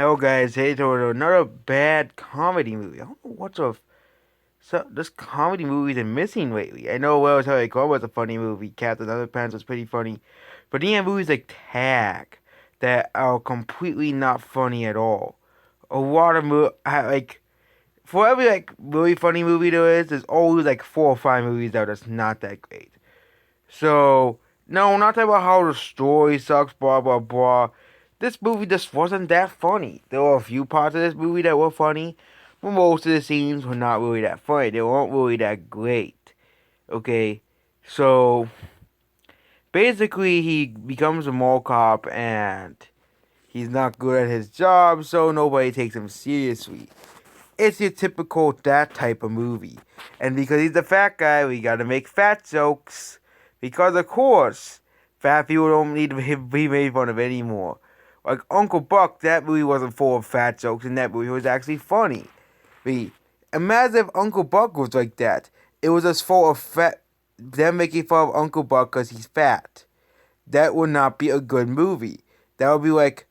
Hello guys, hey to another bad comedy movie. I don't know what's of this comedy movies are missing lately. I know Well Tell Like was a funny movie, Captain Underpants was pretty funny, but then you have movies like Tag that are completely not funny at all. A lot of like for every like really funny movie there is, there's always like 4 or 5 movies that are just not that great. So, no, not talking about how the story sucks, blah, blah, blah. This movie just wasn't that funny. There were a few parts of this movie that were funny, but most of the scenes were not really that funny. They weren't really that great. Okay? So, basically, he becomes a mall cop and he's not good at his job, so nobody takes him seriously. It's your typical that type of movie. And because he's a fat guy, we gotta make fat jokes. Because of course, fat people don't need to be made fun of anymore. Like Uncle Buck, that movie wasn't full of fat jokes, and that movie was actually funny. Imagine if Uncle Buck was like that. It was just full of fat. Them making fun of Uncle Buck because he's fat. That would not be a good movie. That would be like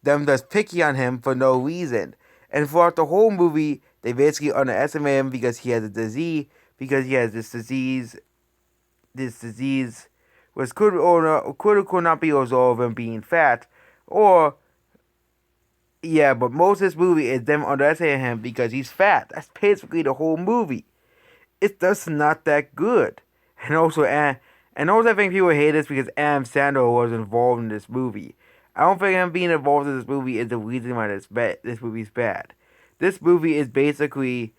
them just picky on him for no reason. And throughout the whole movie, they basically underestimate him because he has a disease. Because he has this disease. This disease was could not be resolved him being fat, or yeah. But most of this movie is them underestimating him because he's fat. That's basically the whole movie. It's just not that good. And also, I think people hate this because Adam Sandler was involved in this movie. I don't think him being involved in this movie is the reason why this movie's bad. This movie is basically,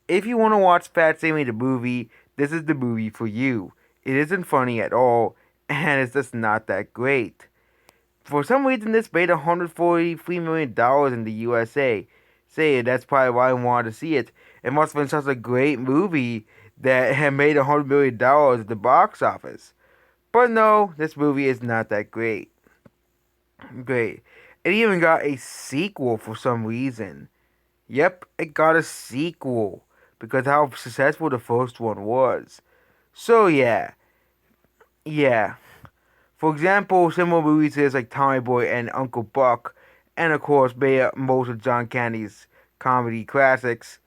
if you want to watch Fat Sammy the movie, this is the movie for you. It isn't funny at all, and it's just not that great. For some reason, this made $143 million in the USA. Say that's probably why I wanted to see it. It must have been such a great movie that had made $100 million at the box office. But no, this movie is not that great. Great. It even got a sequel for some reason. Yep, it got a sequel because how successful the first one was. So yeah. For example, similar movies is like Tommy Boy and Uncle Buck, and of course, most of John Candy's comedy classics.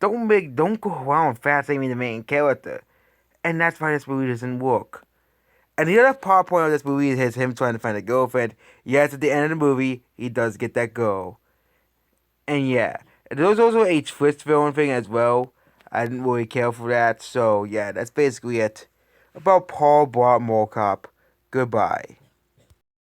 Don't go around fat shaming the main character, and that's why this movie doesn't work. And the other point of this movie is him trying to find a girlfriend. Yes, at the end of the movie, he does get that girl. And yeah, there's also a twist villain thing as well. I didn't really care for that. So yeah, that's basically it about Paul Blart Mall Cop. Goodbye.